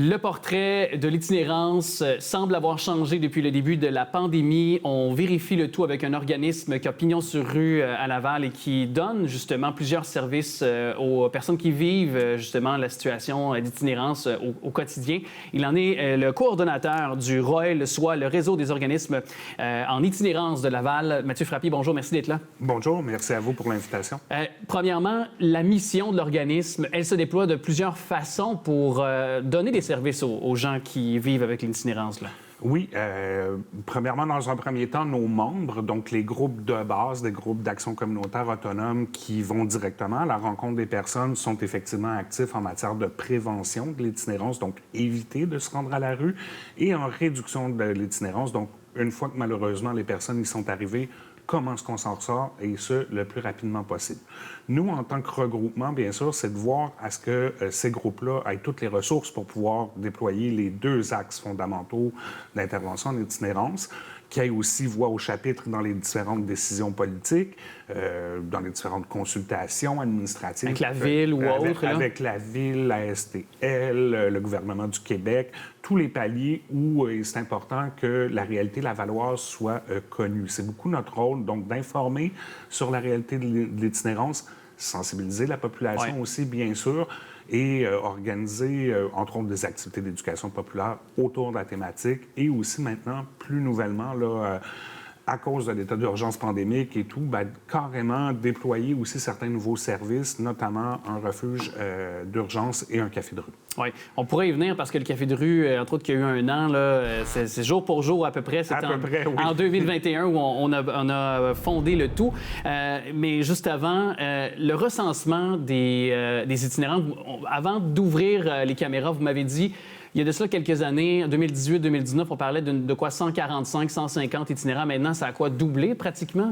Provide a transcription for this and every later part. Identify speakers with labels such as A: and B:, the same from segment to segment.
A: Le portrait de l'itinérance semble avoir changé depuis le début de la pandémie. On vérifie le tout avec un organisme qui a pignon sur rue à Laval et qui donne justement plusieurs services aux personnes qui vivent justement la situation d'itinérance au quotidien. Il en est le coordonnateur du ROIL, soit le réseau des organismes en itinérance de Laval. Mathieu Frappier, bonjour, merci d'être là.
B: Bonjour, merci à vous pour l'invitation.
A: Premièrement, la mission de l'organisme, elle se déploie de plusieurs façons pour donner des services aux gens qui vivent avec l'itinérance, là.
B: Oui, premièrement, dans un premier temps, nos membres, donc les groupes de base, des groupes d'action communautaire autonome qui vont directement à la rencontre des personnes, sont effectivement actifs en matière de prévention de l'itinérance, donc éviter de se rendre à la rue, et en réduction de l'itinérance, donc une fois que malheureusement les personnes y sont arrivées, comment est-ce qu'on s'en sort, et ce, le plus rapidement possible. Nous, en tant que regroupement, bien sûr, c'est de voir à ce que ces groupes-là aient toutes les ressources pour pouvoir déployer les deux axes fondamentaux d'intervention en itinérance, qui aient aussi voix au chapitre dans les différentes décisions politiques, dans les différentes consultations administratives.
A: Avec la Ville ou autre, là?
B: Avec la Ville, la STL, le gouvernement du Québec, tous les paliers où c'est important que la réalité lavalloise soit connue. C'est beaucoup notre rôle, donc, d'informer sur la réalité de l'itinérance, sensibiliser la population aussi, bien sûr, et organiser, entre autres, des activités d'éducation populaire autour de la thématique, et aussi maintenant, plus nouvellement, là, à cause de l'état d'urgence pandémique et tout, bien, carrément déployer aussi certains nouveaux services, notamment un refuge d'urgence et un café de rue.
A: Oui, on pourrait y venir parce que le café de rue, entre autres, qui a eu un an, là, c'est jour pour jour à peu près. C'est en 2021 où on a fondé le tout. Mais juste avant, le recensement des itinérants, avant d'ouvrir les caméras, vous m'avez dit, il y a de cela quelques années, en 2018-2019, on parlait de quoi 145, 150 itinérants. Maintenant, ça a quoi doublé pratiquement,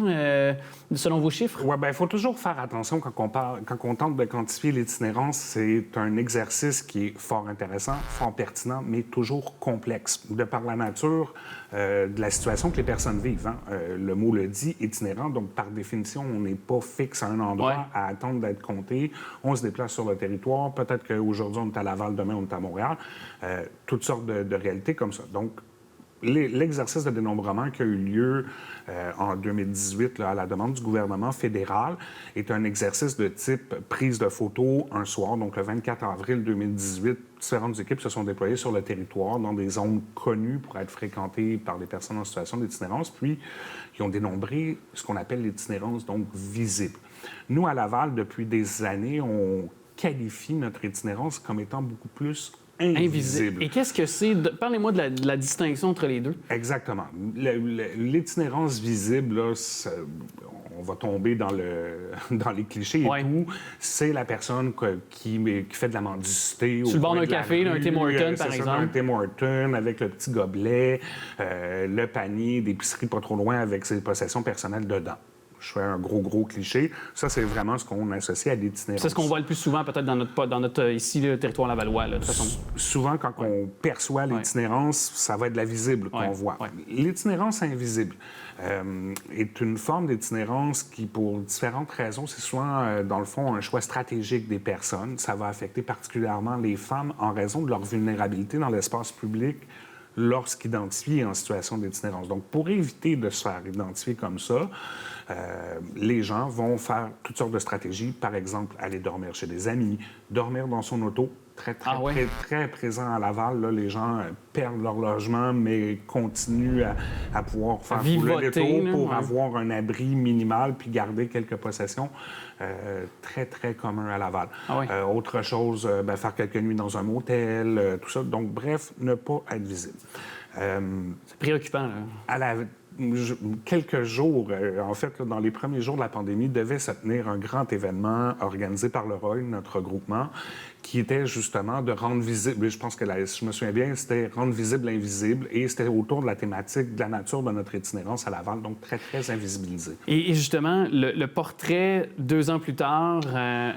A: selon vos chiffres?
B: Oui, bien, il faut toujours faire attention quand on tente de quantifier l'itinérance. C'est un exercice qui est fort intéressant, fort pertinent, mais toujours complexe. De par la nature de la situation que les personnes vivent. Hein. Le mot le dit, itinérant, donc par définition, on n'est pas fixe à un endroit à attendre d'être compté. On se déplace sur le territoire. Peut-être qu'aujourd'hui, on est à Laval, demain, on est à Montréal. Toutes sortes de réalités comme ça. Donc, l'exercice de dénombrement qui a eu lieu en 2018 là, à la demande du gouvernement fédéral est un exercice de type prise de photos un soir. Donc, le 24 avril 2018, différentes équipes se sont déployées sur le territoire dans des zones connues pour être fréquentées par des personnes en situation d'itinérance, puis qui ont dénombré ce qu'on appelle l'itinérance, donc visible. Nous, à Laval, depuis des années, on qualifie notre itinérance comme étant beaucoup plus invisible.
A: Et qu'est-ce que c'est? Parlez-moi de la distinction entre les deux.
B: Exactement. L'itinérance visible, là, on va tomber dans les clichés et tout. C'est la personne qui fait de la mendicité.
A: Sur le bord d'un café, d'un Tim Hortons, par exemple.
B: Un Tim Hortons avec le petit gobelet, le panier d'épicerie pas trop loin avec ses possessions personnelles dedans. Je fais un gros cliché. Ça, c'est vraiment ce qu'on associe à l'itinérance.
A: C'est ce qu'on voit le plus souvent, peut-être, dans notre ici, le territoire lavallois, là, de toute façon.
B: Souvent, quand on perçoit l'itinérance, ça va être de la visible qu'on voit. L'itinérance invisible est une forme d'itinérance qui, pour différentes raisons, c'est souvent, dans le fond, un choix stratégique des personnes. Ça va affecter particulièrement les femmes en raison de leur vulnérabilité dans l'espace public lorsqu'identifiées en situation d'itinérance. Donc, pour éviter de se faire identifier comme ça, les gens vont faire toutes sortes de stratégies. Par exemple, aller dormir chez des amis, dormir dans son auto. Très présent à Laval. Là, les gens perdent leur logement, mais continuent à pouvoir faire le détour pour avoir un abri minimal puis garder quelques possessions. Très commun à Laval. Autre chose, faire quelques nuits dans un motel, tout ça. Donc, bref, ne pas être visible.
A: C'est préoccupant, là.
B: Quelques jours, en fait, là, dans les premiers jours de la pandémie, devait se tenir un grand événement organisé par le ROIL, notre regroupement, qui était justement de rendre visible, je pense que si je me souviens bien, c'était rendre visible l'invisible, et c'était autour de la thématique de la nature de notre itinérance à Laval, donc très invisibilisé.
A: Et justement, le portrait 2 ans plus tard,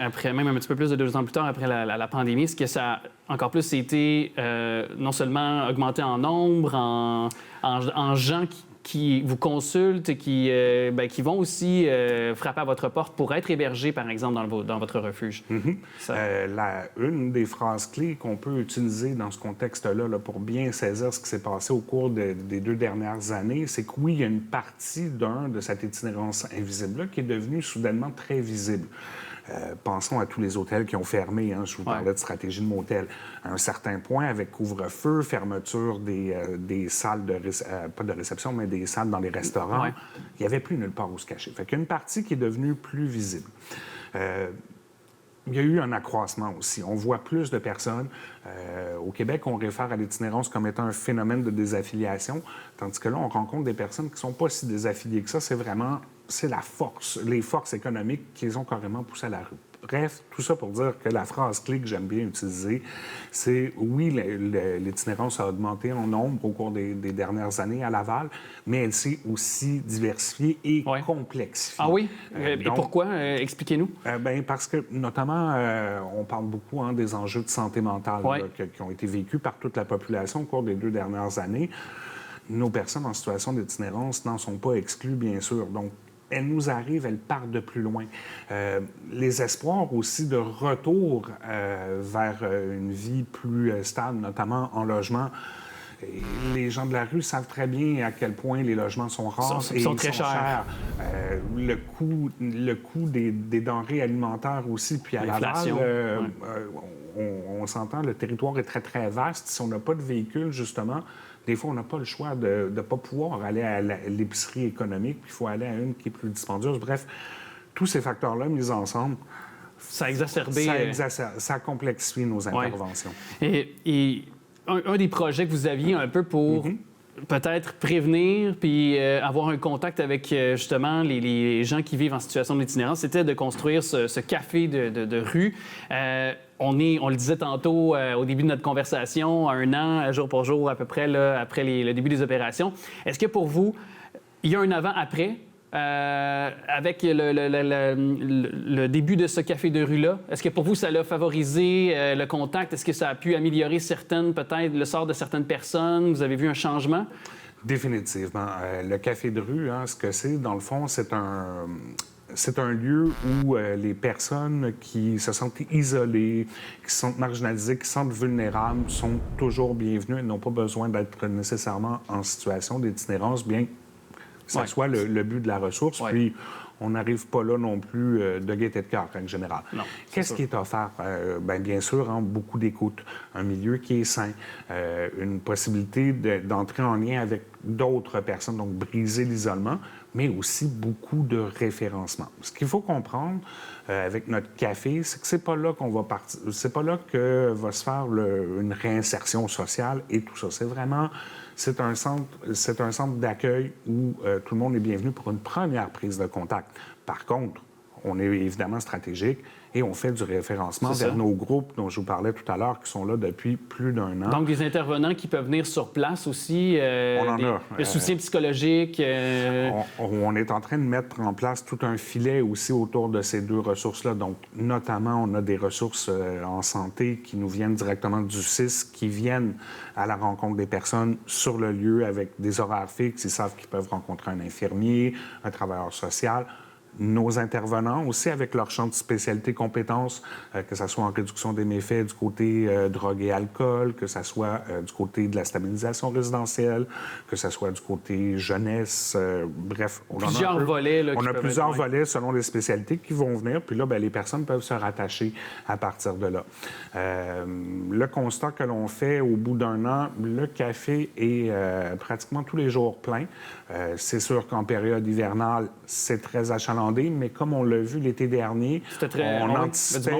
A: après même un petit peu plus de 2 ans plus tard, après la pandémie, est-ce que ça a encore plus été non seulement augmenté en nombre, en gens qui vous consultent, qui vont aussi frapper à votre porte pour être hébergés, par exemple, dans votre refuge.
B: Une des phrases clés qu'on peut utiliser dans ce contexte-là là, pour bien saisir ce qui s'est passé au cours des 2 dernières années, c'est que oui, il y a une partie de cette itinérance invisible-là qui est devenue soudainement très visible. Pensons à tous les hôtels qui ont fermé. Je vous parlais de stratégie de motel. À un certain point, avec couvre-feu, fermeture des salles pas de réception, mais des salles dans les restaurants, il n'y avait plus nulle part où se cacher. Fait qu'il y a une partie qui est devenue plus visible. Il y a eu un accroissement aussi. On voit plus de personnes. Au Québec, on réfère à l'itinérance comme étant un phénomène de désaffiliation, tandis que là, on rencontre des personnes qui ne sont pas si désaffiliées que ça. C'est la force, les forces économiques qui les ont carrément poussées à la rue. Bref, tout ça pour dire que la phrase clé que j'aime bien utiliser, c'est oui, l'itinérance a augmenté en nombre au cours des dernières années à Laval, mais elle s'est aussi diversifiée et complexifiée.
A: Ah oui? Et pourquoi? Expliquez-nous.
B: Parce que, notamment, on parle beaucoup des enjeux de santé mentale qui ont été vécus par toute la population au cours des 2 dernières années. Nos personnes en situation d'itinérance n'en sont pas exclues, bien sûr. Donc, elles nous arrivent, elles partent de plus loin. Les espoirs aussi de retour vers une vie plus stable, notamment en logement. Et les gens de la rue savent très bien à quel point les logements sont rares
A: et sont très chers.
B: Le coût des denrées alimentaires aussi, puis à Laval, on s'entend, le territoire est très, très vaste. Si on n'a pas de véhicule, justement, des fois, on n'a pas le choix de ne pas pouvoir aller à l'épicerie économique, puis il faut aller à une qui est plus dispendieuse. Bref, tous ces facteurs-là mis ensemble,
A: ça a exacerbé...
B: Ça complexifie nos interventions.
A: Et un des projets que vous aviez un peu pour peut-être prévenir puis avoir un contact avec justement les gens qui vivent en situation d'itinérance, c'était de construire ce café de rue. On le disait tantôt au début de notre conversation, 1 an, jour pour jour à peu près, là, après le début des opérations. Est-ce que pour vous, il y a un avant-après avec le début de ce café de rue-là? Est-ce que pour vous, ça a favorisé le contact? Est-ce que ça a pu améliorer peut-être le sort de certaines personnes? Vous avez vu un changement?
B: Définitivement. Le café de rue, ce que c'est, dans le fond, c'est un lieu où les personnes qui se sentent isolées, qui se sentent marginalisées, qui se sentent vulnérables sont toujours bienvenues et n'ont pas besoin d'être nécessairement en situation d'itinérance, bien que ce soit le but de la ressource. Puis, on n'arrive pas là non plus de gaieté de cœur, en général. Qu'est-ce qui est offert? Bien sûr, beaucoup d'écoute, un milieu qui est sain, une possibilité d'entrer en lien avec d'autres personnes, donc briser l'isolement, mais aussi beaucoup de référencement. Ce qu'il faut comprendre avec notre café, c'est que c'est pas là qu'on va partir, c'est pas là que va se faire une réinsertion sociale et tout ça. C'est un centre d'accueil où tout le monde est bienvenu pour une première prise de contact. Par contre, on est évidemment stratégique et on fait du référencement vers nos groupes dont je vous parlais tout à l'heure, qui sont là depuis plus d'1 an.
A: Donc, des intervenants qui peuvent venir sur place aussi,
B: on en a.
A: Le soutien psychologique.
B: On est en train de mettre en place tout un filet aussi autour de ces 2 ressources-là. Donc, notamment, on a des ressources en santé qui nous viennent directement du CIS, qui viennent à la rencontre des personnes sur le lieu avec des horaires fixes. Ils savent qu'ils peuvent rencontrer un infirmier, un travailleur social. Nos intervenants aussi avec leur champ de spécialité compétences, que ce soit en réduction des méfaits du côté drogue et alcool, que ce soit du côté de la stabilisation résidentielle, que ce soit du côté jeunesse, bref. On a plusieurs volets selon les spécialités qui vont venir, puis là, les personnes peuvent se rattacher à partir de là. Le constat que l'on fait au bout d'1 an, le café est pratiquement tous les jours plein. C'est sûr qu'en période hivernale, c'est très achalandé, mais comme on l'a vu l'été dernier,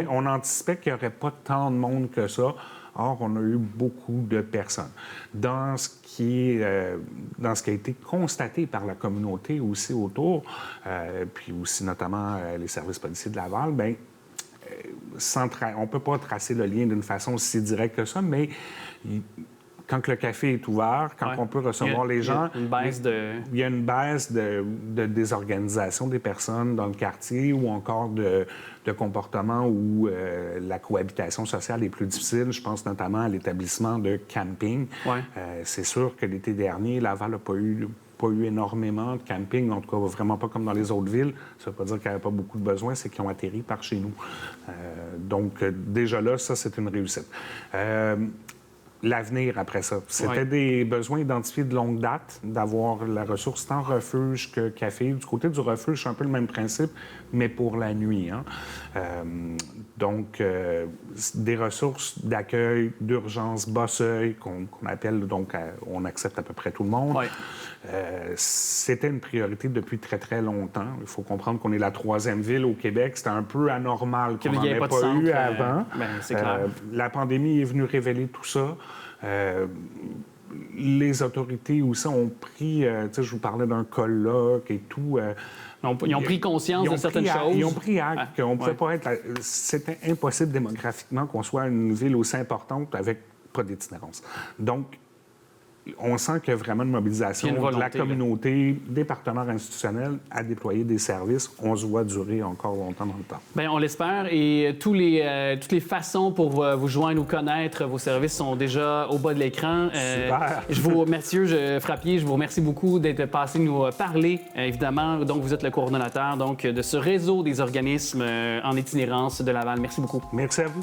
B: on anticipait qu'il n'y aurait pas tant de monde que ça. Or, on a eu beaucoup de personnes. Dans ce qui a été constaté par la communauté aussi autour, puis aussi notamment les services policiers de Laval, on ne peut pas tracer le lien d'une façon aussi directe que ça, mais quand le café est ouvert, quand on peut recevoir les gens, il y a une baisse de désorganisation des personnes dans le quartier ou encore de comportements où la cohabitation sociale est plus difficile. Je pense notamment à l'établissement de camping. C'est sûr que l'été dernier, Laval n'a pas eu pas eu énormément de camping, en tout cas vraiment pas comme dans les autres villes. Ça ne veut pas dire qu'il n'y avait pas beaucoup de besoins, c'est qu'ils ont atterri par chez nous. Donc, déjà là, ça, c'est une réussite. L'avenir après ça. C'était des besoins identifiés de longue date, d'avoir la ressource tant refuge que café. Du côté du refuge, c'est un peu le même principe, mais pour la nuit. Hein. Donc, des ressources d'accueil, d'urgence, bas seuil, qu'on appelle, donc, on accepte à peu près tout le monde. C'était une priorité depuis très, très longtemps. Il faut comprendre qu'on est la 3e ville au Québec. C'était un peu anormal qu'on n'en ait pas eu avant.
A: C'est clair.
B: La pandémie est venue révéler tout ça. Les autorités aussi ont pris, je vous parlais d'un colloque et tout.
A: Ils ont pris conscience de certaines choses.
B: Ils ont pris acte qu'on ne pouvait pas être... C'était impossible démographiquement qu'on soit une ville aussi importante avec pas d'itinérance. Donc, on sent qu'il y a vraiment une mobilisation de la communauté, des partenaires institutionnels à déployer des services. On se voit durer encore longtemps dans le temps.
A: Bien, on l'espère. Et toutes les façons pour vous joindre ou connaître vos services sont déjà au bas de l'écran.
B: Super!
A: Mathieu Frappier, je vous remercie beaucoup d'être passé nous parler, évidemment. Donc, vous êtes le coordonnateur de ce réseau des organismes en itinérance de Laval. Merci beaucoup.
B: Merci à vous.